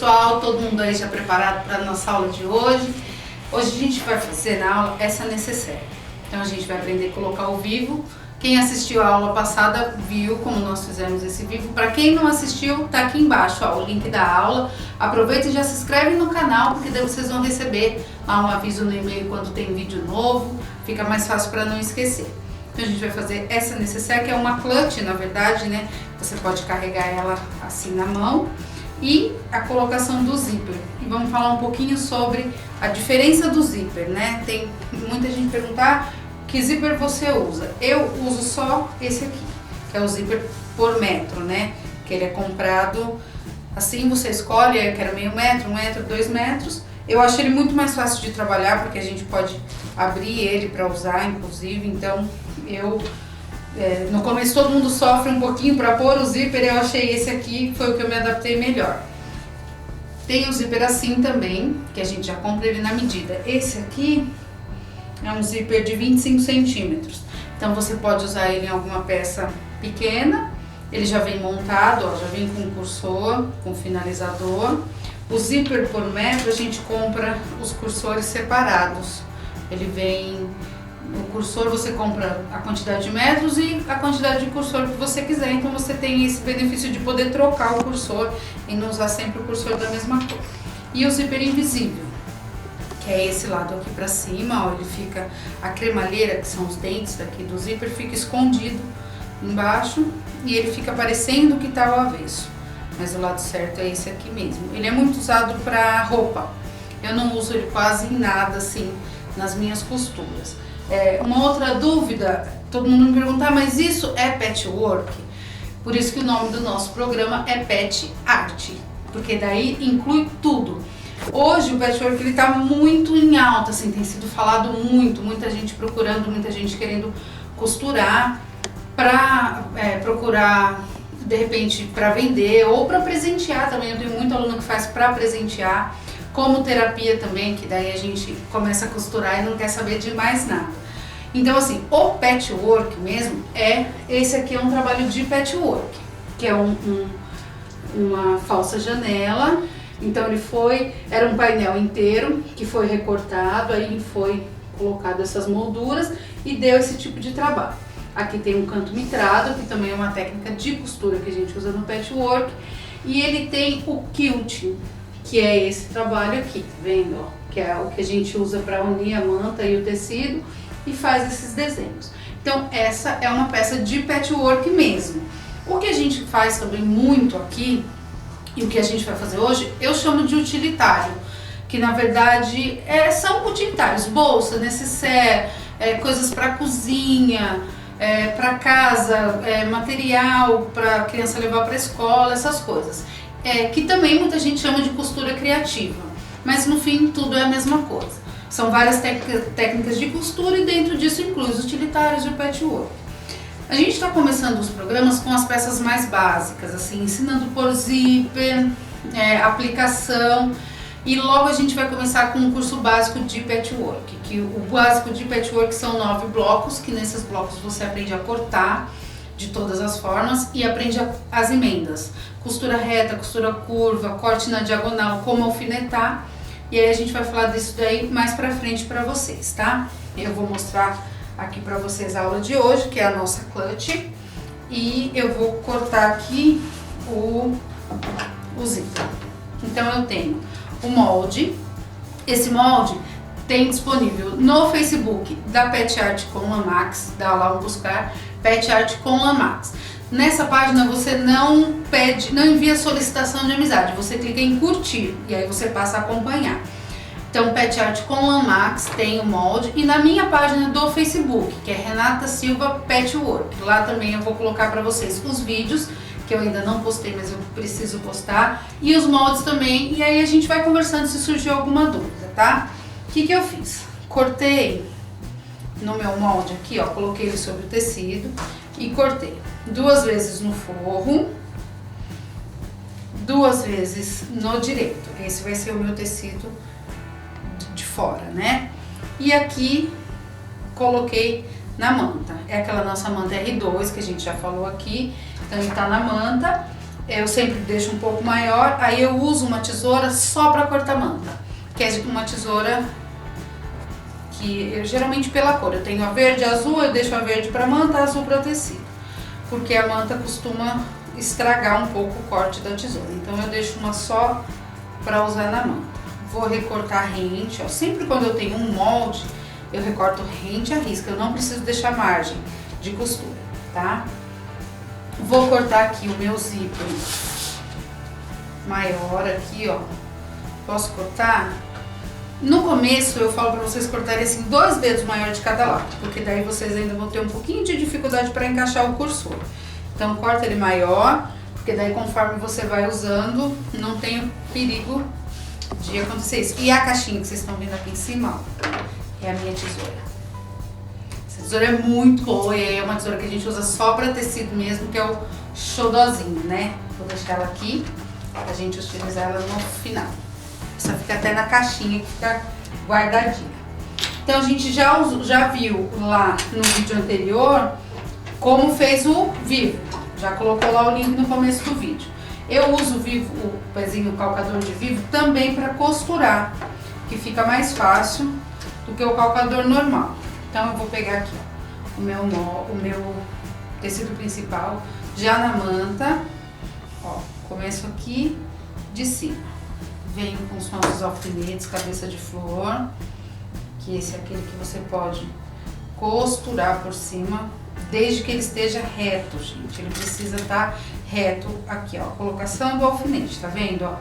pessoal, todo mundo aí já preparado para a nossa aula de hoje? Hoje a gente vai fazer na aula essa necessaire. Então a gente vai aprender a colocar o vivo. Quem assistiu a aula passada viu como nós fizemos esse vivo. Para quem não assistiu, tá aqui embaixo ó, o link da aula. Aproveita e já se inscreve no canal, porque daí vocês vão receber lá um aviso no e-mail quando tem vídeo novo. Fica mais fácil para não esquecer. Então a gente vai fazer essa necessaire, que é uma clutch, na verdade, né? Você pode carregar ela assim na mão. E a colocação do zíper. E vamos falar um pouquinho sobre a diferença do zíper, né? Tem muita gente perguntar que zíper você usa. Eu uso só esse aqui, que é o zíper por metro, né? Que ele é comprado assim, você escolhe, eu quero meio metro, 1 metro, 2 metros. Eu acho ele muito mais fácil de trabalhar, porque a gente pode abrir ele para usar, inclusive. Então, no começo todo mundo sofre um pouquinho para pôr o zíper, eu achei esse aqui, foi o que eu me adaptei melhor. Tem o zíper assim também, que a gente já compra ele na medida. Esse aqui é um zíper de 25 centímetros, então você pode usar ele em alguma peça pequena. Ele já vem montado, ó, já vem com cursor, com finalizador. O zíper por metro a gente compra os cursores separados. Ele vem no cursor, você compra a quantidade de metros e a quantidade de cursor que você quiser. Então você tem esse benefício de poder trocar o cursor e não usar sempre o cursor da mesma cor. E o zíper invisível, que é esse lado aqui pra cima, ó, ele fica, a cremalheira, que são os dentes daqui do zíper, fica escondido embaixo e ele fica parecendo que tá ao avesso. Mas o lado certo é esse aqui mesmo. Ele é muito usado pra roupa. Eu não uso ele quase em nada assim nas minhas costuras. Uma outra dúvida, todo mundo me pergunta, mas isso é patchwork? Por isso que o nome do nosso programa é Patch Art, porque daí inclui tudo. Hoje o patchwork ele tá muito em alta, assim, tem sido falado muito, muita gente procurando, muita gente querendo costurar para procurar de repente para vender ou para presentear também. Eu tenho muita aluna que faz para presentear, como terapia também, que daí a gente começa a costurar e não quer saber de mais nada. Então assim, o patchwork mesmo esse aqui é um trabalho de patchwork, que é uma falsa janela. Então era um painel inteiro que foi recortado, aí foi colocado essas molduras e deu esse tipo de trabalho. Aqui tem um canto mitrado, que também é uma técnica de costura que a gente usa no patchwork. E ele tem o quilting, que é esse trabalho aqui, tá vendo? Ó, que é o que a gente usa para unir a manta e o tecido e faz esses desenhos. Então essa é uma peça de patchwork mesmo. O que a gente faz também muito aqui, e o que a gente vai fazer hoje, eu chamo de utilitário, que na verdade são utilitários, bolsa, nécessaire, coisas para cozinha, para casa, material para criança levar para escola, essas coisas. Que também muita gente chama de costura criativa, mas no fim tudo é a mesma coisa. São várias técnicas de costura e dentro disso inclui os utilitários e o patchwork. A gente está começando os programas com as peças mais básicas, assim, ensinando por zíper, aplicação, e logo a gente vai começar com um curso básico de patchwork, que o básico de patchwork são 9 blocos, que nesses blocos você aprende a cortar de todas as formas e aprende as emendas, costura reta, costura curva, corte na diagonal, como alfinetar, e aí a gente vai falar disso daí mais pra frente pra vocês, tá? Eu vou mostrar aqui pra vocês a aula de hoje, que é a nossa clutch, e eu vou cortar aqui o zíper. Então eu tenho o molde, esse molde tem disponível no Facebook da Patch Art com Lamax, dá lá um buscar, Patch Art com Lamax. Nessa página você não envia solicitação de amizade, você clica em curtir e aí você passa a acompanhar. Então, Patch Art com Lamax tem o molde, e na minha página do Facebook, que é Renata Silva Patchwork, lá também eu vou colocar para vocês os vídeos, que eu ainda não postei, mas eu preciso postar, e os moldes também, e aí a gente vai conversando se surgiu alguma dúvida, tá? O que eu fiz? Cortei no meu molde aqui, ó, coloquei ele sobre o tecido e cortei 2 vezes no forro, 2 vezes no direito. Esse vai ser o meu tecido de fora, né? E aqui coloquei na manta. É aquela nossa manta R2 que a gente já falou aqui. Então ele tá na manta. eu sempre deixo um pouco maior, aí eu uso uma tesoura só para cortar manta, que é uma tesoura que eu, geralmente pela cor, eu tenho a verde, a azul, eu deixo a verde para manta, a azul para tecido, porque a manta costuma estragar um pouco o corte da tesoura, então eu deixo uma só para usar na manta. Vou recortar rente, ó, sempre quando eu tenho um molde, eu recorto rente à risca, eu não preciso deixar margem de costura, tá? Vou cortar aqui o meu zíper maior aqui, ó. Posso cortar? No começo eu falo para vocês cortarem assim 2 dedos maior de cada lado, porque daí vocês ainda vão ter um pouquinho de dificuldade para encaixar o cursor. Então corta ele maior, porque daí conforme você vai usando, não tem o perigo de acontecer isso. E a caixinha que vocês estão vendo aqui em cima, ó, é a minha tesoura. Essa tesoura é muito boa e é uma tesoura que a gente usa só para tecido mesmo, que é o xodozinho, né? Vou deixar ela aqui, a gente utiliza ela no final. Essa fica até na caixinha que fica guardadinha. Então a gente já viu lá no vídeo anterior como fez o vivo. Já colocou lá o link no começo do vídeo. Eu uso o pezinho calcador de vivo também para costurar, que fica mais fácil do que o calcador normal. Então eu vou pegar aqui, ó, o meu tecido principal já na manta, ó, começo aqui de cima. Venho com os nossos alfinetes, cabeça de flor, que esse é aquele que você pode costurar por cima, desde que ele esteja reto, gente. Ele precisa estar reto aqui, ó, a colocação do alfinete, tá vendo, ó?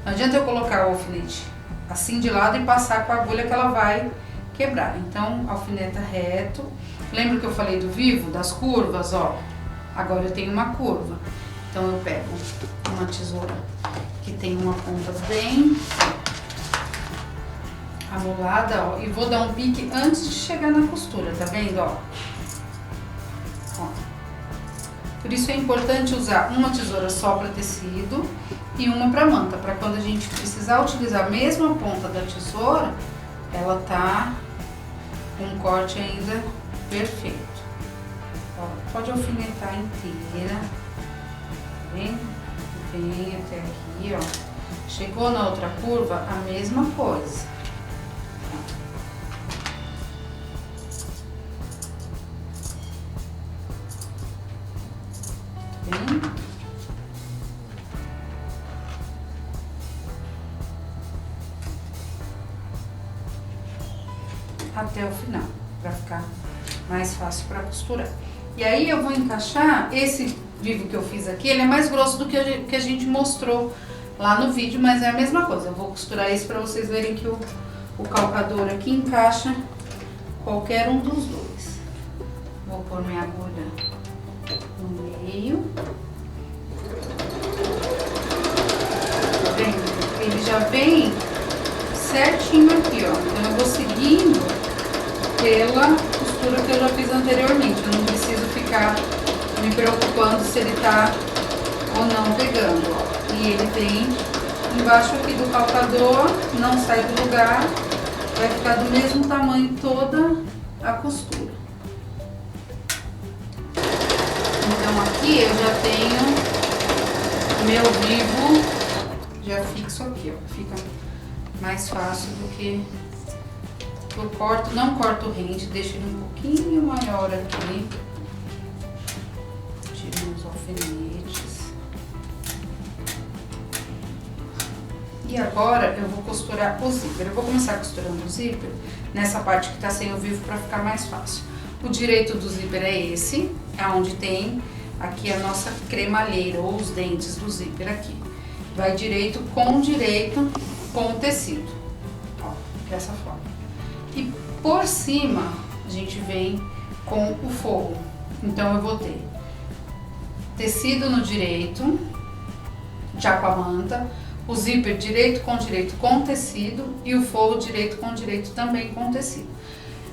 Não adianta eu colocar o alfinete assim de lado e passar com a agulha que ela vai quebrar. Então, alfineta reto. Lembra que eu falei do vivo, das curvas, ó? Agora eu tenho uma curva. Então eu pego uma tesoura que tem uma ponta bem amolada, ó, e vou dar um pique antes de chegar na costura, tá vendo, ó? Ó. Por isso é importante usar uma tesoura só para tecido e uma para manta, para quando a gente precisar utilizar a mesma ponta da tesoura, ela tá com um corte ainda perfeito. Ó, pode alfinetar inteira, tá vendo? Vem até aqui, ó. Chegou na outra curva, a mesma coisa. Tá vendo? Até o final, para ficar mais fácil para costurar. E aí eu vou encaixar esse vivo que eu fiz aqui, ele é mais grosso do que a gente mostrou lá no vídeo, mas é a mesma coisa. Eu vou costurar isso para vocês verem que o calcador aqui encaixa qualquer um dos dois. Vou pôr minha agulha no meio. Tá vendo? Ele já vem certinho aqui, ó. Então eu vou seguindo pela costura que eu já fiz anteriormente. Eu não preciso ficar me preocupando se ele tá ou não pegando, ó. E ele vem embaixo aqui do calcador, não sai do lugar, vai ficar do mesmo tamanho toda a costura. Então aqui eu já tenho meu vivo já fixo aqui, ó. Fica mais fácil do que eu corto, não corto rente, deixo ele um pouquinho maior aqui. Tiro os alfinetes. E agora eu vou costurar o zíper. Eu vou começar costurando o zíper nessa parte que tá sem o vivo para ficar mais fácil. O direito do zíper é esse, é onde tem aqui a nossa cremalheira ou os dentes do zíper aqui. Vai direito com o tecido, ó, dessa forma. E por cima a gente vem com o forro. Então eu vou ter tecido no direito, já com a manta, o zíper direito com tecido e o forro direito também com tecido.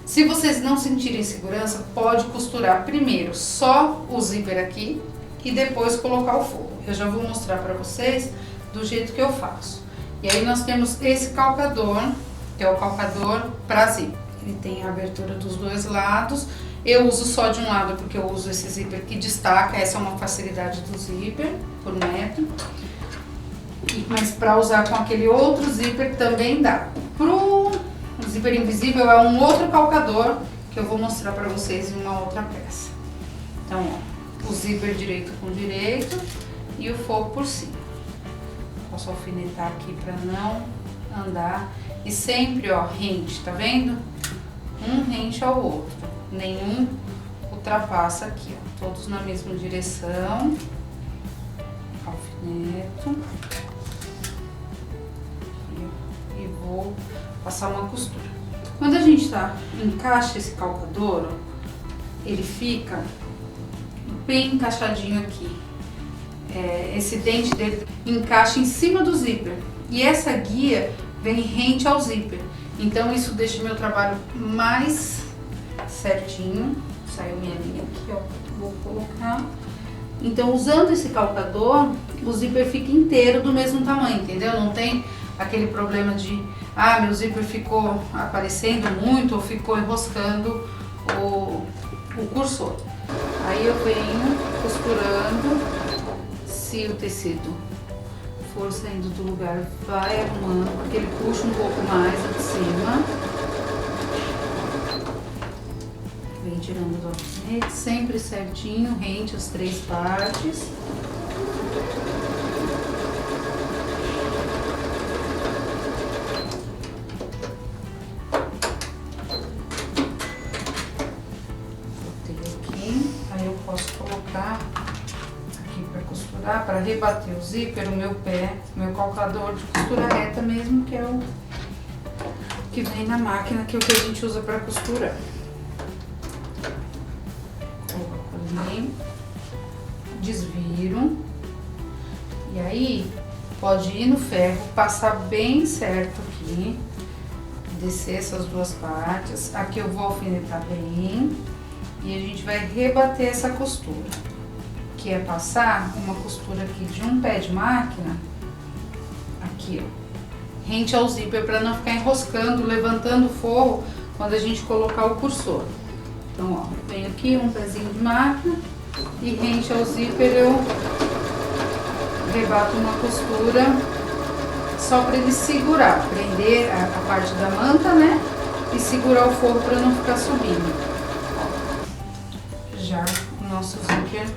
Se vocês não sentirem segurança, pode costurar primeiro só o zíper aqui e depois colocar o forro. Eu já vou mostrar para vocês do jeito que eu faço. E aí nós temos esse calcador, que é o calcador para zíper. Ele tem a abertura dos dois lados Eu uso só de um lado porque eu uso esse zíper que destaca, essa é uma facilidade do zíper, por metro. Mas para usar com aquele outro zíper também dá. Pro zíper invisível é um outro calcador que eu vou mostrar para vocês em uma outra peça. Então, ó, o zíper direito com direito e o forro por cima. Posso alfinetar aqui para não andar. E sempre, ó, rente, tá vendo? Um rente ao outro. Nenhum ultrapassa aqui, ó. Todos na mesma direção. Alfineto. E vou passar uma costura. Quando a gente encaixa esse calcador, ó, ele fica bem encaixadinho aqui. Esse dente dele encaixa em cima do zíper. E essa guia vem rente ao zíper. Então isso deixa o meu trabalho mais certinho. Saiu minha linha aqui, ó. Vou colocar. Então, usando esse calcador, o zíper fica inteiro do mesmo tamanho, entendeu? Não tem aquele problema de, meu zíper ficou aparecendo muito ou ficou enroscando o cursor. Aí eu venho costurando. Se o tecido for saindo do lugar, vai arrumando, porque ele puxa um pouco mais de cima. Vem tirando do alfinete, sempre certinho, rente as 3 partes. Botei aqui, aí eu posso colocar para costurar, para rebater o zíper, o meu calcador de costura reta mesmo, que é o que vem na máquina, que é o que a gente usa para costurar. Coloco ali, desviro, e aí pode ir no ferro, passar bem certo aqui, descer essas 2 partes, aqui eu vou alfinetar bem, e a gente vai rebater essa costura. Que é passar uma costura aqui de um pé de máquina, aqui, ó, rente ao zíper, para não ficar enroscando, levantando o forro quando a gente colocar o cursor. Então, ó, venho aqui um pezinho de máquina e rente ao zíper eu rebato uma costura só para ele segurar, prender a parte da manta, né, e segurar o forro para não ficar subindo. Ó, já o nosso zíper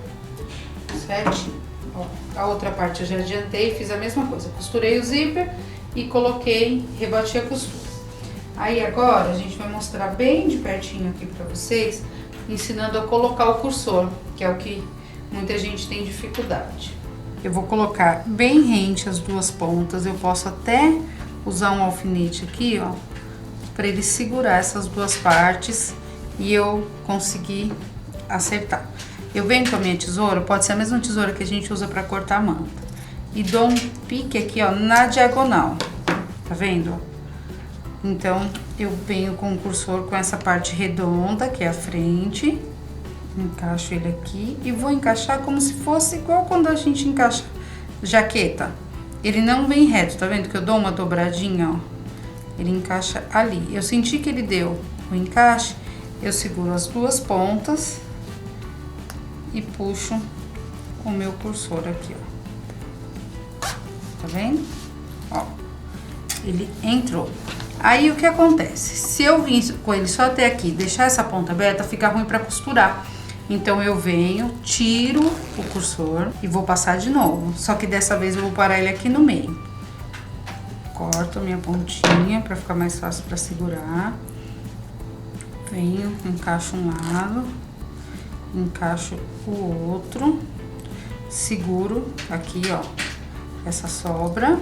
certinho. Ó, a outra parte eu já adiantei, fiz a mesma coisa, costurei o zíper e coloquei, rebati a costura. Aí agora a gente vai mostrar bem de pertinho aqui pra vocês, ensinando a colocar o cursor, que é o que muita gente tem dificuldade. Eu vou colocar bem rente as 2 pontas, eu posso até usar um alfinete aqui, ó, pra ele segurar essas 2 partes e eu conseguir acertar. Eu venho com a minha tesoura, pode ser a mesma tesoura que a gente usa para cortar a manta. E dou um pique aqui, ó, na diagonal. Tá vendo? Então, eu venho com o cursor com essa parte redonda, que é a frente. Encaixo ele aqui e vou encaixar como se fosse igual quando a gente encaixa jaqueta. Ele não vem reto, tá vendo? Que eu dou uma dobradinha, ó. Ele encaixa ali. Eu senti que ele deu o encaixe, eu seguro as 2 pontas e puxo o meu cursor aqui, ó. Tá vendo? Ó, ele entrou. Aí o que acontece? Se eu vim com ele só até aqui, deixar essa ponta aberta, fica ruim para costurar. Então eu venho, tiro o cursor e vou passar de novo. Só que dessa vez eu vou parar ele aqui no meio. Corto a minha pontinha para ficar mais fácil para segurar. Venho, encaixo um lado, encaixo o outro, seguro aqui, ó, essa sobra,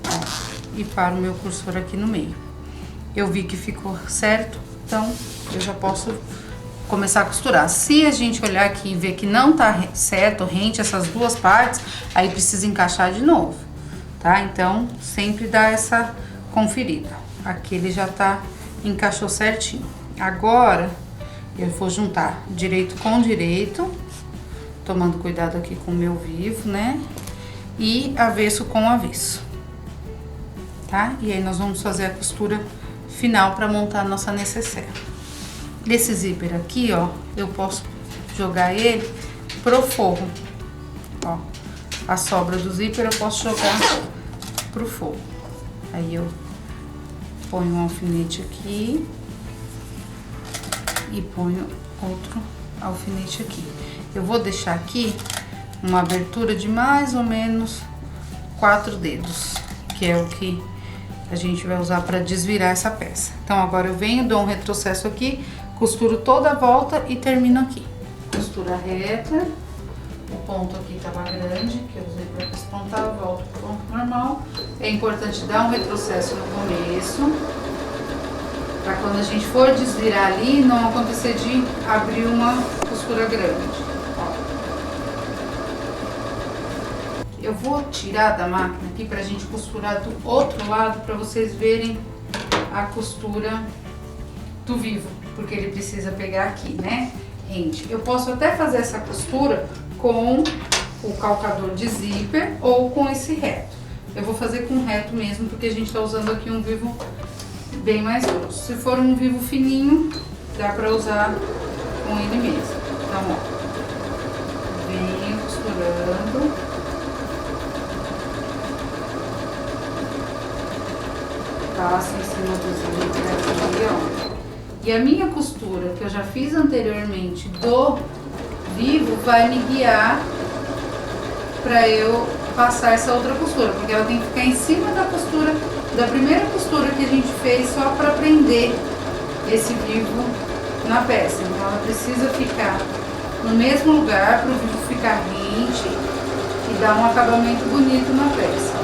ó, e paro o meu cursor aqui no meio. Eu vi que ficou certo, então eu já posso começar a costurar. Se a gente olhar aqui e ver que não tá certo, rente essas 2 partes, aí precisa encaixar de novo, tá? Então, sempre dá essa conferida. Aqui ele já encaixou certinho. Agora, eu vou juntar direito com direito, tomando cuidado aqui com o meu vivo, né? E avesso com avesso, tá? E aí nós vamos fazer a costura final para montar a nossa necessaire. esse zíper aqui, ó, eu posso jogar ele pro forro, ó. A sobra do zíper eu posso jogar pro forro. Aí eu ponho um alfinete aqui e ponho outro alfinete aqui. Eu vou deixar aqui uma abertura de mais ou menos 4 dedos, que é o que a gente vai usar para desvirar essa peça. Então agora eu venho, dou um retrocesso aqui, costuro toda a volta e termino aqui. Costura reta, o ponto aqui tava grande, que eu usei para despontar, volto pro ponto normal. É importante dar um retrocesso no começo, para quando a gente for desvirar ali, não acontecer de abrir uma costura grande. Eu vou tirar da máquina aqui pra gente costurar do outro lado, pra vocês verem a costura do vivo, porque ele precisa pegar aqui, né? Gente, eu posso até fazer essa costura com o calcador de zíper ou com esse reto. Eu vou fazer com reto mesmo, porque a gente tá usando aqui um vivo bem mais grosso. Se for um vivo fininho, dá pra usar com ele mesmo. Então, ó, venho costurando. Passo em cima do zíper aqui, ó. E a minha costura, que eu já fiz anteriormente do vivo, vai me guiar pra eu passar essa outra costura, porque ela tem que ficar em cima da costura, da primeira costura que a gente fez, só pra prender esse vivo na peça. Então ela precisa ficar no mesmo lugar pro vivo ficar rente e dar um acabamento bonito na peça.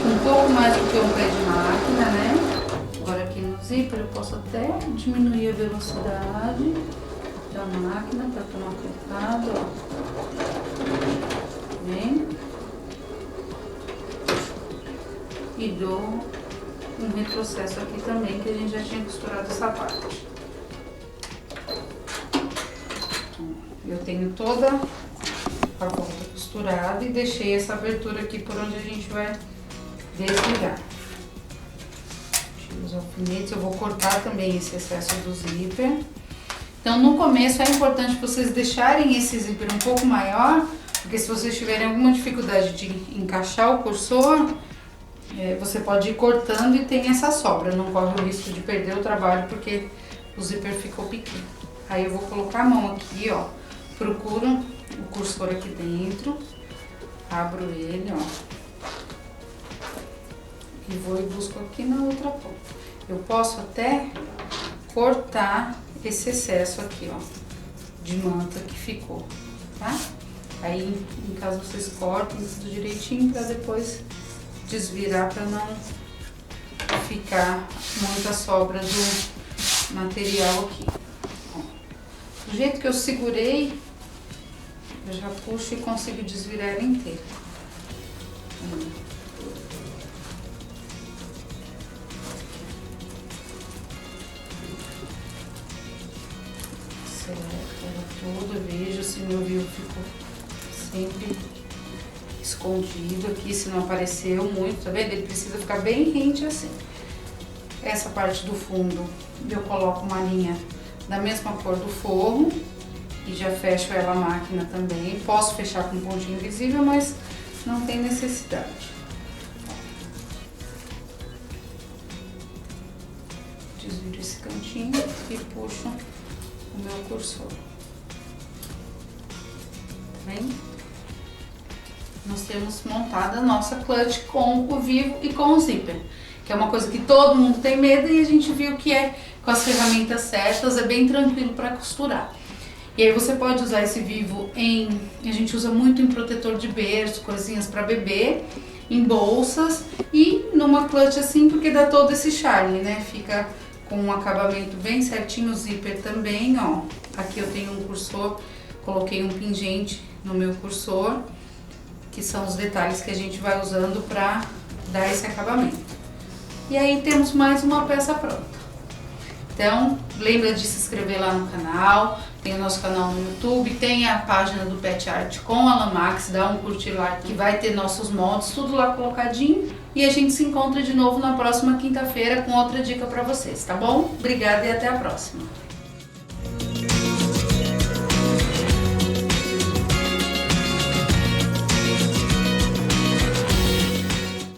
Um pouco mais do que um pé de máquina, né? Agora aqui no zíper eu posso até diminuir a velocidade da máquina para tomar cuidado, ó. Vem? E dou um retrocesso aqui também, que a gente já tinha costurado essa parte. Eu tenho toda a volta costurada e deixei essa abertura aqui por onde a gente vai desligar. Tiro os alfinetes, eu vou cortar também esse excesso do zíper. Então no começo é importante vocês deixarem esse zíper um pouco maior, porque se vocês tiverem alguma dificuldade de encaixar o cursor, você pode ir cortando e tem essa sobra, não corre o risco de perder o trabalho porque o zíper ficou pequeno. Aí eu vou colocar a mão aqui, ó, procuro o cursor aqui dentro, abro ele, ó. E vou e busco aqui na outra ponta. Eu posso até cortar esse excesso aqui, ó, de manta que ficou, tá? Aí, em caso vocês cortem tudo direitinho pra depois desvirar, pra não ficar muita sobra do material aqui. Ó, do jeito que eu segurei, eu já puxo e consigo desvirar ela inteira. Tudo, vejo se meu vivo ficou sempre escondido aqui, se não apareceu muito, tá vendo? Ele precisa ficar bem rente assim. Essa parte do fundo eu coloco uma linha da mesma cor do forro e já fecho ela a máquina também. Posso fechar com pontinho invisível, mas não tem necessidade. Desviro esse cantinho e puxo o meu cursor. Bem, nós temos montada a nossa clutch com o vivo e com o zíper, que é uma coisa que todo mundo tem medo e a gente viu que com as ferramentas certas é bem tranquilo para costurar. E aí você pode usar esse vivo a gente usa muito em protetor de berço, coisinhas para bebê, em bolsas e numa clutch assim, porque dá todo esse charme, né? Fica com um acabamento bem certinho, o zíper também, ó. Aqui eu tenho um cursor, coloquei um pingente no meu cursor, que são os detalhes que a gente vai usando para dar esse acabamento. E aí temos mais uma peça pronta. Então, lembra de se inscrever lá no canal, tem o nosso canal no YouTube, tem a página do Pet Art com a Lamax, dá um curtir lá que vai ter nossos moldes, tudo lá colocadinho, E a gente se encontra de novo na próxima quinta-feira com outra dica para vocês, tá bom? Obrigada e até a próxima.